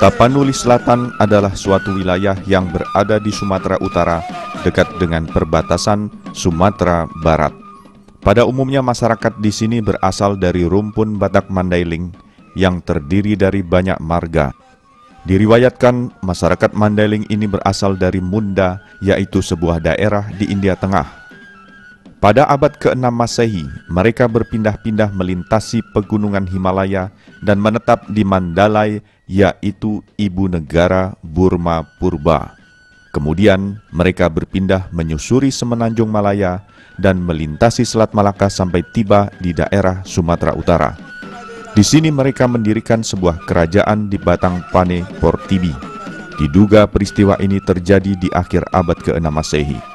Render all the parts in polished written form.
Tapanuli Selatan adalah suatu wilayah yang berada di Sumatera Utara, dekat dengan perbatasan Sumatera Barat. Pada umumnya masyarakat di sini berasal dari rumpun Batak Mandailing yang terdiri dari banyak marga. Diriwayatkan masyarakat Mandailing ini berasal dari Munda, yaitu sebuah daerah di India Tengah. Pada abad ke-6 Masehi, mereka berpindah-pindah melintasi pegunungan Himalaya dan menetap di Mandalay, yaitu ibu negara Burma Purba. Kemudian mereka berpindah menyusuri semenanjung Malaya dan melintasi Selat Malaka sampai tiba di daerah Sumatera Utara. Di sini mereka mendirikan sebuah kerajaan di Batang Pane Portibi. Diduga peristiwa ini terjadi di akhir abad ke-6 Masehi.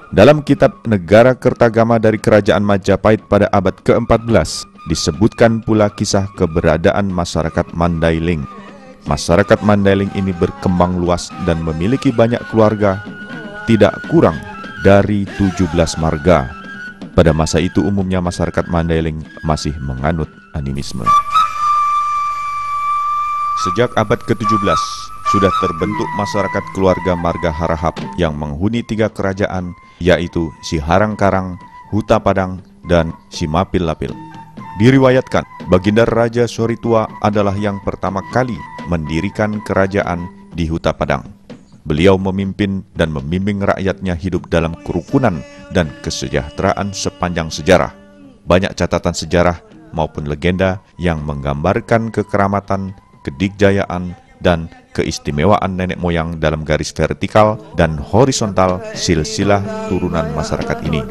Dalam kitab Negara Kertagama dari Kerajaan Majapahit pada abad ke-14, disebutkan pula kisah keberadaan masyarakat Mandailing. Masyarakat Mandailing ini berkembang luas dan memiliki banyak keluarga, tidak kurang dari 17 marga. Pada masa itu umumnya masyarakat Mandailing masih menganut animisme. Sejak abad ke-17, sudah terbentuk masyarakat keluarga marga Harahap yang menghuni 3 kerajaan, yaitu Siharang-Karang, Huta Padang, dan Simapil-Lapil. Diriwayatkan, Baginda Raja Soritua adalah yang pertama kali mendirikan kerajaan di Huta Padang. Beliau memimpin dan membimbing rakyatnya hidup dalam kerukunan dan kesejahteraan sepanjang sejarah. Banyak catatan sejarah maupun legenda yang menggambarkan kekeramatan, kedikjayaan, dan keistimewaan nenek moyang dalam garis vertikal dan horizontal silsilah turunan masyarakat ini.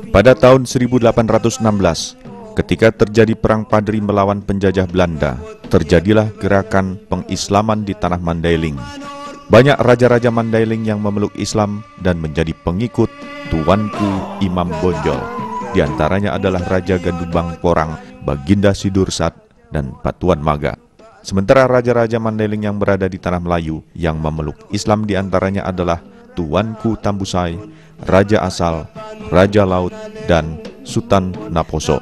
Pada tahun 1816, ketika terjadi Perang Padri melawan penjajah Belanda, terjadilah gerakan pengislaman di tanah Mandailing. Banyak raja-raja Mandailing yang memeluk Islam dan menjadi pengikut Tuanku Imam Bonjol. Di antaranya adalah Raja Gandubang Porang, Baginda Sidursat, dan Patuan Maga. Sementara raja-raja Mandailing yang berada di tanah Melayu yang memeluk Islam di antaranya adalah Tuanku Tambusai, Raja Asal, Raja Laut, dan Sultan Naposo.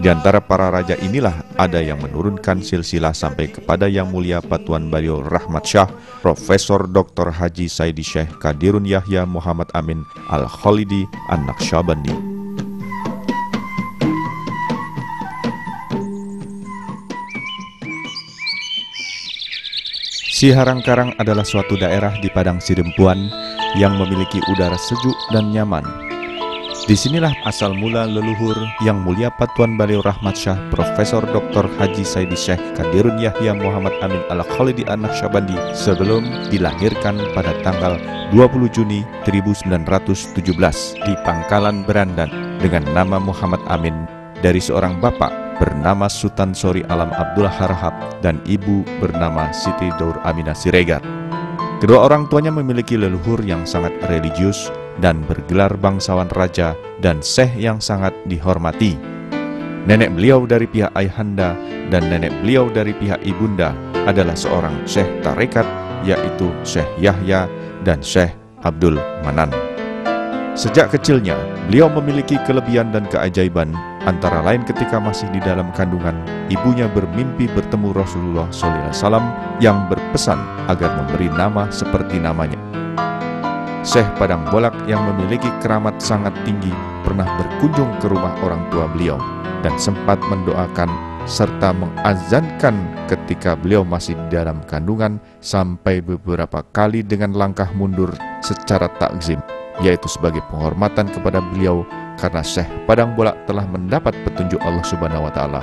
Di antara para raja inilah ada yang menurunkan silsilah sampai kepada Yang Mulia Patuan Beliau Rahmat Shah, Profesor Dr. Haji Saidi Syekh Qadirun Yahya Muhammad Amin Al-Khalidi An-Naqsyabandi. Siharang-Karang adalah suatu daerah di Padang Sidempuan yang memiliki udara sejuk dan nyaman. Disinilah asal mula leluhur Yang Mulia Patuan Beliau Rahmat Shah, Profesor Dr. Haji Saidi Syekh Qadirun Yahya Muhammad Amin Al-Khalidi An-Naqsyabandi sebelum dilahirkan pada tanggal 20 Juni 1917 di Pangkalan Berandan dengan nama Muhammad Amin dari seorang bapak bernama Sultan Sori Alam Abdullah Harahap dan ibu bernama Siti Daur Aminah Siregar. Kedua orang tuanya memiliki leluhur yang sangat religius dan bergelar bangsawan raja dan syekh yang sangat dihormati. Nenek beliau dari pihak ayahanda dan nenek beliau dari pihak ibunda adalah seorang syekh tarekat, yaitu Syekh Yahya dan Syekh Abdul Manan. Sejak kecilnya, beliau memiliki kelebihan dan keajaiban, antara lain ketika masih di dalam kandungan, ibunya bermimpi bertemu Rasulullah SAW yang berpesan agar memberi nama seperti namanya. Syekh Padang Bolak yang memiliki keramat sangat tinggi pernah berkunjung ke rumah orang tua beliau dan sempat mendoakan serta mengazankan ketika beliau masih di dalam kandungan sampai beberapa kali dengan langkah mundur secara takzim, yaitu sebagai penghormatan kepada beliau karena Syekh Padang Bolak telah mendapat petunjuk Allah Subhanahu wa Ta'ala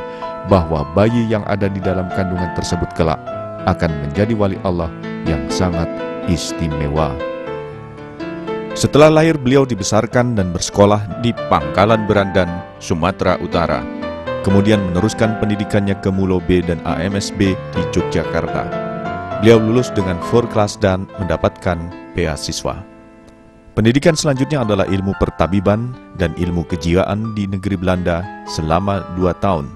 bahwa bayi yang ada di dalam kandungan tersebut kelak akan menjadi wali Allah yang sangat istimewa. Setelah lahir, beliau dibesarkan dan bersekolah di Pangkalan Berandan, Sumatera Utara. Kemudian meneruskan pendidikannya ke Mulo B dan AMSB di Yogyakarta. Beliau lulus dengan 4 kelas dan mendapatkan beasiswa. Pendidikan selanjutnya adalah ilmu pertabiban dan ilmu kejiwaan di negeri Belanda selama 2 tahun.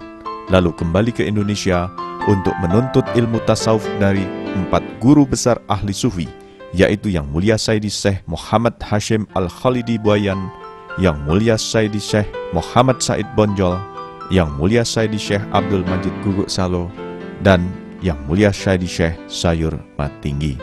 Lalu kembali ke Indonesia untuk menuntut ilmu tasawuf dari 4 guru besar ahli sufi, yaitu Yang Mulia Sayyidi Syekh Muhammad Hashim Al-Khalidi Buayan, Yang Mulia Sayyidi Syekh Muhammad Said Bonjol, Yang Mulia Sayyidi Syekh Abdul Majid Guguk Salo, dan Yang Mulia Sayyidi Syekh Sayur Matinggi.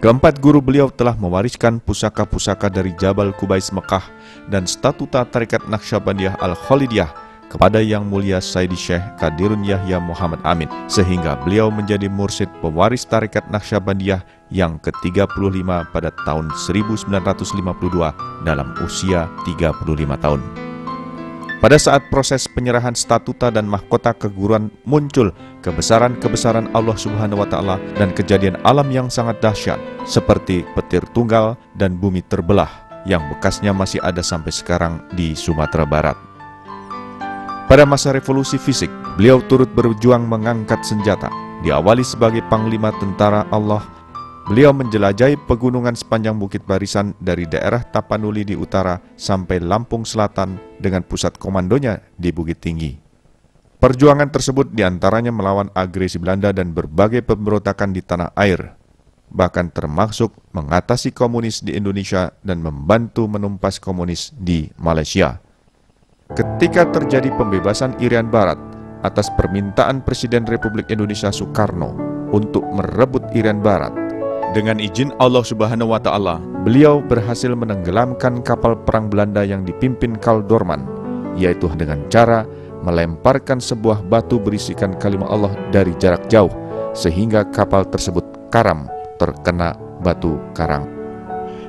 Keempat guru beliau telah mewariskan pusaka-pusaka dari Jabal Kubais Mekah dan statuta Tarekat Naqsyabandiyah Al-Khalidiyah kepada Yang Mulia Sayyidi Syekh Qadirun Yahya Muhammad Amin, sehingga beliau menjadi mursyid pewaris Tarekat Naqsyabandiyah yang ke-35 pada tahun 1952 dalam usia 35 tahun. Pada saat proses penyerahan statuta dan mahkota keguruan muncul kebesaran-kebesaran Allah Subhanahu wa Ta'ala dan kejadian alam yang sangat dahsyat seperti petir tunggal dan bumi terbelah yang bekasnya masih ada sampai sekarang di Sumatera Barat. Pada masa revolusi fisik, beliau turut berjuang mengangkat senjata. Diawali sebagai Panglima Tentara Allah, beliau menjelajahi pegunungan sepanjang Bukit Barisan dari daerah Tapanuli di utara sampai Lampung Selatan dengan pusat komandonya di Bukit Tinggi. Perjuangan tersebut diantaranya melawan agresi Belanda dan berbagai pemberontakan di tanah air, bahkan termasuk mengatasi komunis di Indonesia dan membantu menumpas komunis di Malaysia. Ketika terjadi pembebasan Irian Barat atas permintaan Presiden Republik Indonesia Soekarno untuk merebut Irian Barat, dengan izin Allah Subhanahu wa Ta'ala, beliau berhasil menenggelamkan kapal perang Belanda yang dipimpin Karl Doorman, yaitu dengan cara melemparkan sebuah batu berisikan kalimat Allah dari jarak jauh, sehingga kapal tersebut karam terkena batu karang.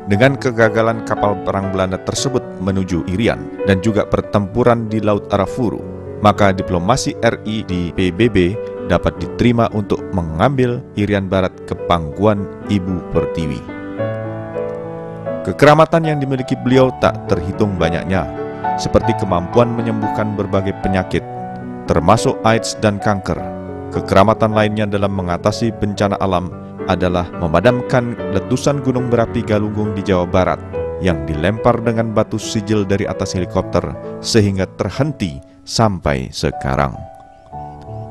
Dengan kegagalan kapal perang Belanda tersebut menuju Irian dan juga pertempuran di Laut Arafuru, maka diplomasi RI di PBB dapat diterima untuk mengambil Irian Barat ke pangkuan Ibu Pertiwi. Kekeramatan yang dimiliki beliau tak terhitung banyaknya, seperti kemampuan menyembuhkan berbagai penyakit, termasuk AIDS dan kanker. Kekeramatan lainnya dalam mengatasi bencana alam adalah memadamkan letusan gunung berapi Galunggung di Jawa Barat yang dilempar dengan batu sijil dari atas helikopter sehingga terhenti sampai sekarang.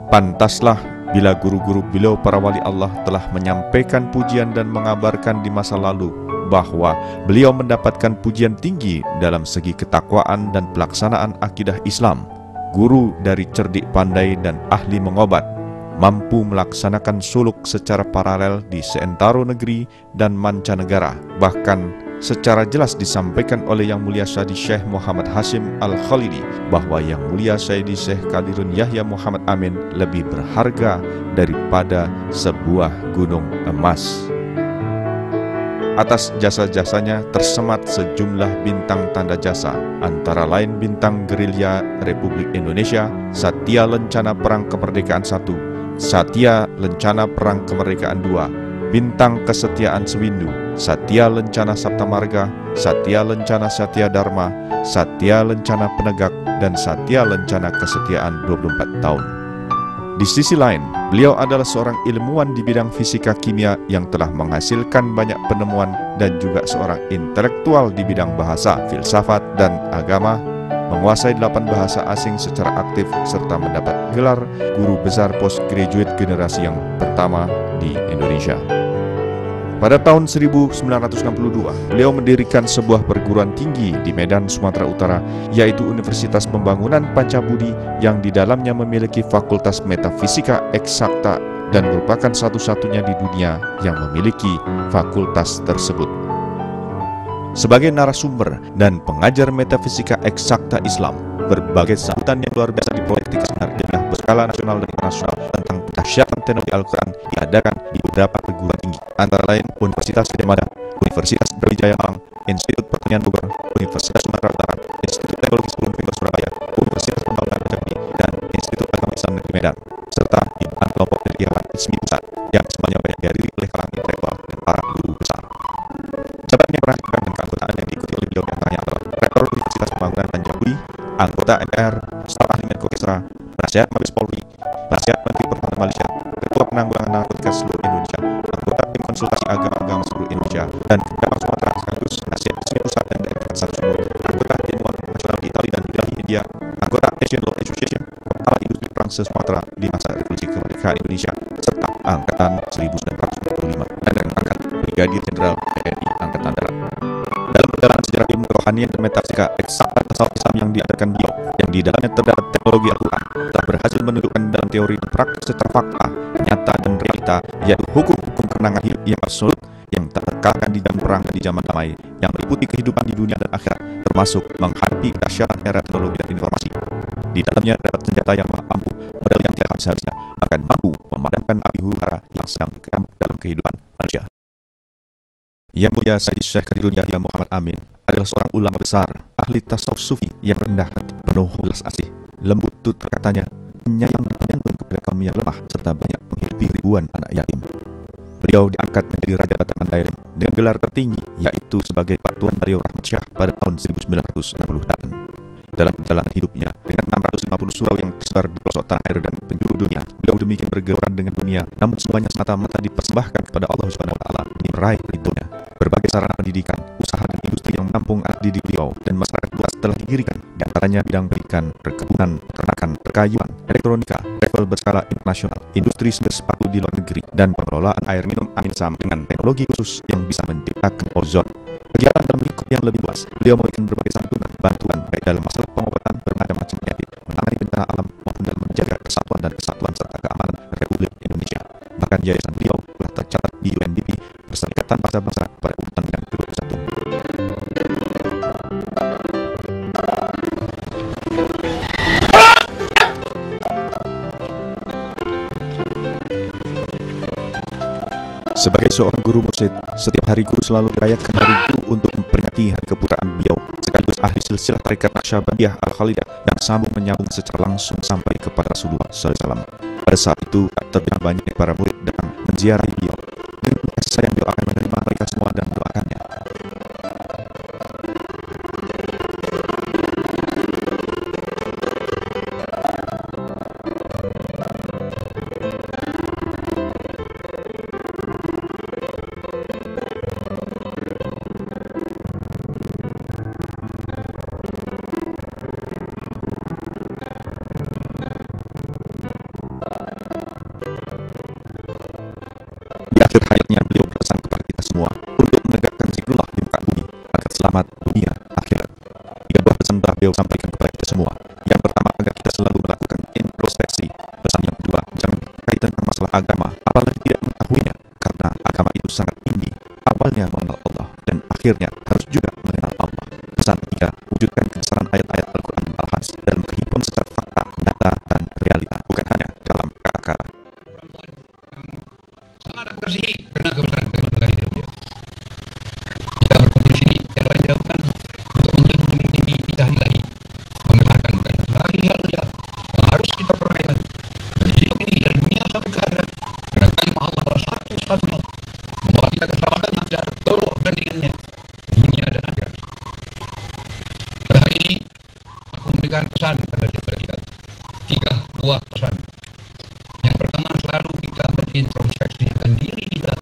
Pantaslah bila guru-guru beliau para wali Allah telah menyampaikan pujian dan mengabarkan di masa lalu bahwa beliau mendapatkan pujian tinggi dalam segi ketakwaan dan pelaksanaan akidah Islam, guru dari cerdik pandai dan ahli mengobat, mampu melaksanakan suluk secara paralel di seantero negeri dan mancanegara. Bahkan secara jelas disampaikan oleh Yang Mulia Sayyidi Syekh Muhammad Hashim Al-Khalidi bahwa Yang Mulia Sayyidi Syekh Qadirun Yahya Muhammad Amin lebih berharga daripada sebuah gunung emas. Atas jasa-jasanya tersemat sejumlah bintang tanda jasa, antara lain Bintang Gerilya Republik Indonesia, Satya Lencana Perang Kemerdekaan I, Satya Lencana Perang Kemerdekaan II, Bintang Kesetiaan Sewindu, Satya Lencana Sabta Marga, Satya Lencana Satya Dharma, Satya Lencana Penegak, dan Satya Lencana Kesetiaan 24 tahun. Di sisi lain, beliau adalah seorang ilmuwan di bidang fisika kimia yang telah menghasilkan banyak penemuan dan juga seorang intelektual di bidang bahasa, filsafat, dan agama, menguasai 8 bahasa asing secara aktif serta mendapat gelar guru besar postgraduate generasi yang pertama di Indonesia. Pada tahun 1962, beliau mendirikan sebuah perguruan tinggi di Medan, Sumatera Utara, yaitu Universitas Pembangunan Pancabudi yang di dalamnya memiliki fakultas metafisika eksakta dan merupakan satu-satunya di dunia yang memiliki fakultas tersebut. Sebagai narasumber dan pengajar metafisika eksakta Islam, berbagai sambutan yang luar biasa di proyektika seminar ilmiah berskala nasional dan internasional tentang kedahsyatan teknologi Al-Quran diadakan di beberapa perguruan tinggi, antara lain Universitas Gadjah Mada, Universitas Brawijaya Malang, Institut Pertanian Bogor, Universitas Sumatera Utara, Institut Teknologi 10 November Surabaya, Universitas Pembangunan Jambi, dan Institut Agama Islam Negeri Medan, serta himpunan kelompok dari Ikhwan Hizmi Pusat yang semuanya banyak dihadiri oleh kalangan intelektual dan para guru besar. Jabatan yang pernah diberikan dan keanggotaan yang diikuti oleh beliau diantaranya adalah Rektor Universitas Pembangunan Banjarmasin, anggota MPR, staf ahli Menko Kesra, penasihat Mabes Polri, penasihat Menteri Pertahanan Malaysia, Ketua Penanggulangan Narkotika seluruh Indonesia, anggota Tim Konsultasi Agama seluruh Indonesia, dan Ketua Sumatera sekaligus penasihat Hizmi Pusat dan Daerah Sumur, anggota Ilmuwan Nasional Itali dan Delhi India, anggota Asian Law Association, Kepala Industri Perang Sumatera di masa Revolusi Kemerdekaan Indonesia, serta Angkatan 1945 dan Angkat Brigadir Jenderal TNI Angkatan Darat. Dalam perjalanan sejarah ilmu kerohanian dan metafisika eksakta tasawuf Islam yang diadakan beliau, yang di dalamnya terdapat teknologi Al-Quran, telah berhasil menunjukkan dalam teori dan praktik secara fakta, nyata dan realita, yaitu hukum-hukum kemenangan hidup yang absolut, yang tak terkalahkan di zaman perang dan di zaman damai, yang meliputi kehidupan di dunia dan akhirat, termasuk menghadapi kedahsyatan era teknologi dan informasi. Di dalamnya terdapat senjata yang maha ampuh, model yang tidak habis-habisnya, bahkan mampu memadamkan api huru-hara yang sedang berkembang dalam kehidupan manusia. Yang mulia Sayyid Syekh Kadirul Yahya Muhammad Amin adalah seorang ulama besar, ahli tasawuf sufi yang rendah hati, penuh belas asih, lembut tutur katanya, penyayang dan penyantun kepada kaum yang lemah, serta banyak menghidupi ribuan anak yatim. Beliau diangkat menjadi Raja Batangan Daerah dengan gelar tertinggi, yaitu sebagai Patuan Bariau Rahmat Syah pada tahun 1968. Dalam perjalanan hidupnya, dengan 650 surau yang tersebar di pelosok tanah air dan penjuru dunia, beliau demikian bergeluran dengan dunia, namun semuanya semata-mata dipersembahkan kepada Allah Subhanahu wa Ta'ala demi meraih ridhonya. Berbagai sarana pendidikan, usaha dan industri yang menampung anak didik beliau dan masyarakat luas telah didirikan, di antaranya bidang pendidikan, perkebunan, peternakan, perkayuan, elektronika, travel berskala internasional, industri sumber sepatu di luar negeri, dan pengelolaan air minum Amin Sam dengan teknologi khusus yang bisa menciptakan ozon. Kegiatan dalam lingkup yang lebih luas, beliau memberikan berbagai santunan, bantuan baik dalam masalah pengobatan bermacam-macam penyakit, menangani bencana alam maupun dalam menjaga persatuan dan kesatuan serta keamanan Republik Indonesia. Bahkan yayasan beliau telah tercatat di UNDP, Perserikatan Bangsa-Bangsa, pada urutan yang ke-21. Sebagai seorang guru mursyid, setiap hari guru selalu merayakan hari guru untuk memperingati hari keputraan beliau, sekaligus ahli silsilah tarekat Naqsyabandiyah Al-Khalidah yang sambung menyambung secara langsung sampai kepada Rasulullah SAW. Pada saat itu, terbilang banyak para murid datang menziarahi beliau. Dengan kasih sayang beliau akan menerima mereka semua dan mendoakannya. Di akhir hayatnya beliau berpesan kepada kita semua untuk menegakkan zikrullah di muka bumi agar selamat dunia akhirat. 3 buah pesan telah beliau sampaikan kepada kita semua. Yang pertama, agar kita selalu melakukan introspeksi. Pesan yang kedua, jangan berkaitan dengan masalah agama, apalagi tidak mengetahuinya, karena agama itu sangat tinggi. Awalnya mengenal Allah dan akhirnya harus juga mengenal Allah. Pesan ketiga, wujudkan kebesaran ayat-ayat Al-Quran dan Al-Hadis dalam kehidupan secara fakta, data, dan realita, bukan hanya dalam kata-kata. Sangat aku kasih karena kebesaran keluarga hidup dia. Kita berkumpul di sini, cara yang dilakukan untuk melindungi kita lagi, mengenalkan lagi hal yang harus kita perhatikan. Dari hidup ini dari dunia sampai ke akhirat, karena kalimah Allah adalah satu-satunya membawa kita keselamatan yang tidak ada tolok bandingannya dunia dan akhirat. Pada hari ini aku memberikan pesan pada kita 3 buah pesan. Yang pertama, selalu kita berintrospeksikan diri kita,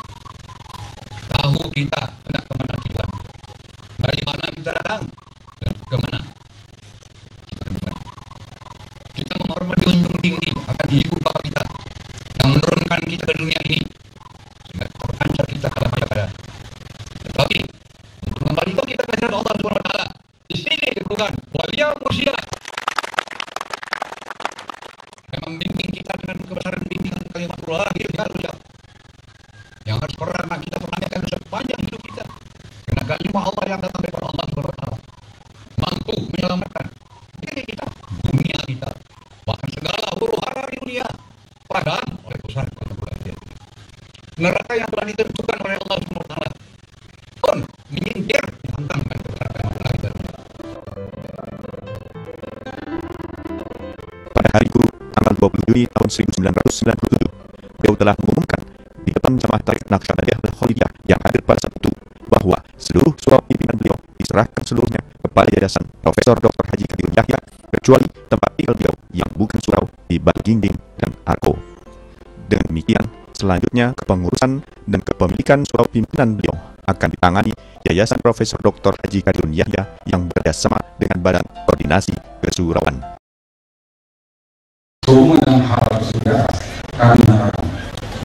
tahu kita hendak kemana kita, dari mana kita datang dan kemana kita kembali. Kita menghormati untung tinggi akan ibu bapa kita yang menurunkan kita ke dunia ini sehingga terpancar kita kalau ada. Tetapi untuk kembalikan kita ke jalan Allah Subhanahu wa Ta'ala, di sini bukan walia mursyid yang membimbing kita dengan kebesaran bimbingan kalimatullah yang harus pernah kita pertanyakan sepanjang hidup kita, karena kalimah Allah yang datang Allah SWT mampu menyelamatkan diri kita, dunia kita, bahkan segala huru-hara di dunia padam oleh Tuhan. Neraka yang telah ditentukan oleh Allah SWT pun menyingkir, dihantamkan ke neraka yang terakhir. Pada hari Guru, tanggal 20 Juli tahun 1997, beliau telah mengumumkan di depan jamaah tarekat Naqsyabandiyah Al-Khalidiyah yang hadir pada saat itu bahwa seluruh surat pimpinan beliau diserahkan seluruhnya kepada Yayasan Profesor Dr. Haji Qadirun Yahya, kecuali tempat tinggal beliau yang bukan surau di Bagingjing dan Arko. Dengan demikian, selanjutnya kepengurusan dan kepemilikan surau pimpinan beliau akan ditangani Yayasan Profesor Dr. Haji Qadirun Yahya yang bekerjasama dengan Badan Koordinasi Kesurauan. Semua yang halal saudara kami harapkan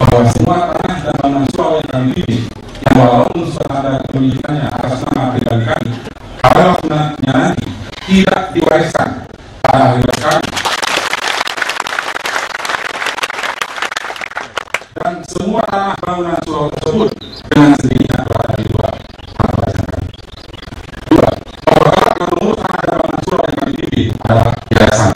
bahwa semua tanah dan bangunan surau yang kami pilih yang walaupun sudah ada kepemilikannya atas nama pribadi kami, kalau nanti tidak diwariskan pada ahli waris kami, dan semua tanah bangunan surau tersebut dengan sendirinya berada di luar ahli waris kami. Dua, bahwa pengurus tanah dan bangunan surau yang kami pilih adalah yayasan.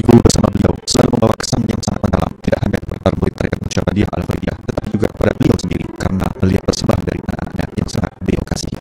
Bersama beliau selalu membawa kesan yang sangat mendalam, tidak hanya kepada murid tarekat Naqsyabandiyah Al-Khalidiyah, tetapi juga kepada beliau sendiri, karena melihat tersebar dari anak-anaknya yang sangat beliau kasih.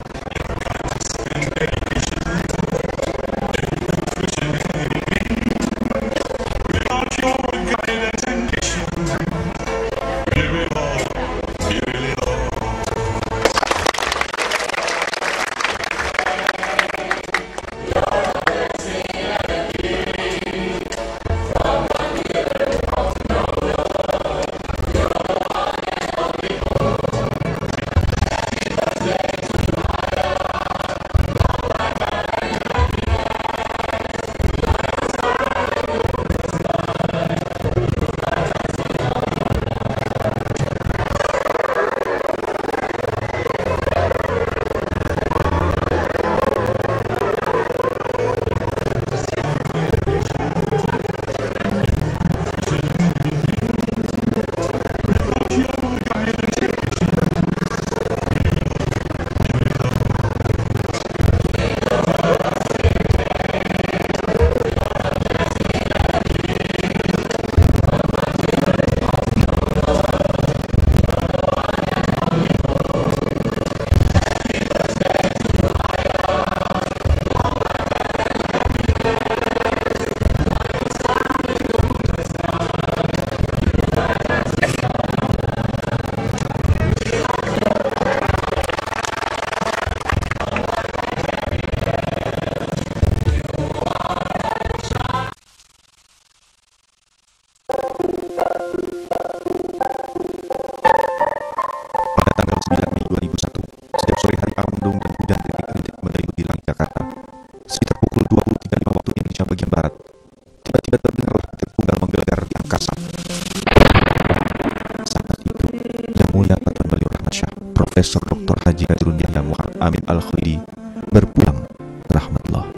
Profesor Dr. Haji Qadirun Yahya Muhammad Amin Al-Khalidi berpulang rahmatullah.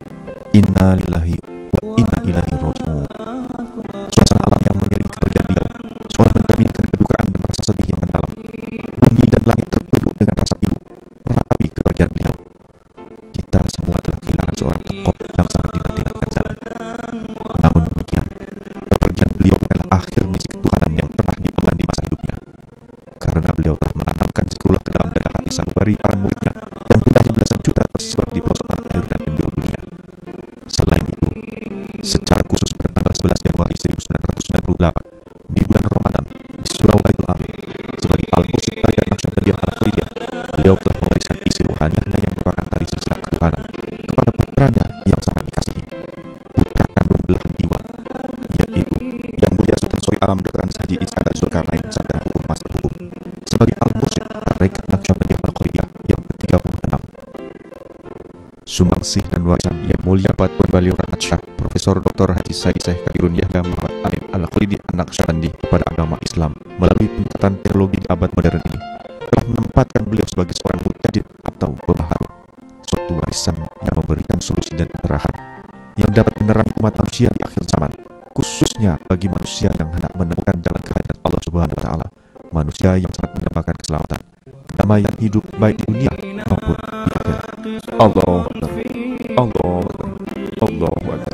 Inna lillahi wa inna ilaihi raji'un. Suasana alam yang mengiringi kepergian beliau seolah mencerminkan kedukaan dan rasa sedih yang mendalam. Bumi dan langit tertunduk dengan rasa pilu meratapi kepergian beliau. Kita semua telah kehilangan seorang tokoh yang sangat dinanti-nantikan zaman. Namun demikian, kepergian beliau adalah akhir misi ketuhanan yang pernah diemban di masa hidupnya. sanubari para muridnya yang jumlahnya belasan juta tersebar di pelosok tanah air dan penjuru dunia. Selain itu, secara khusus pada tanggal 11 Januari 1998 di bulan Ramadan di Surau Baitul Amin sebagai al-Mursyid Tarikat Naqsyabandiyah Al-Khalidiyah, beliau telah mewariskan isi ruhaniahnya yang merupakan tali silsilah ketuhanan kepada putranya yang sangat dikasihi, putra kandung belahan jiwa, yaitu Yang Mulia Sultan Soe Alam Dr. Haji Iskandar Zulkarnain Sarjana Hukum Master Hukum sebagai al-Mursyid Tarikat Naqsyabandiyah Al-Khalidiyah yang ke-36. Sumbangsih dan warisan Yang Mulia Patwan Beliau Rahmat Syah Profesor Dr. Haji Said Syekh Kabirun Yahya Muhammad Amin Al-Khalidi An-Naqsyabandi kepada agama Islam melalui pendekatan teologi di abad modern ini telah menempatkan beliau sebagai seorang mujadid atau pembaharu, suatu warisan yang memberikan solusi dan pencerahan yang dapat menerangi umat manusia di akhir zaman, khususnya bagi manusia yang hendak menemukan jalan kehadirat Allah Subhanahu wa Ta'ala, manusia yang sangat mendapatkan keselamatan, kedamaian hidup baik di dunia maupun di akhirat. Allahu Akbar. Allahu Akbar. Allahu Akbar.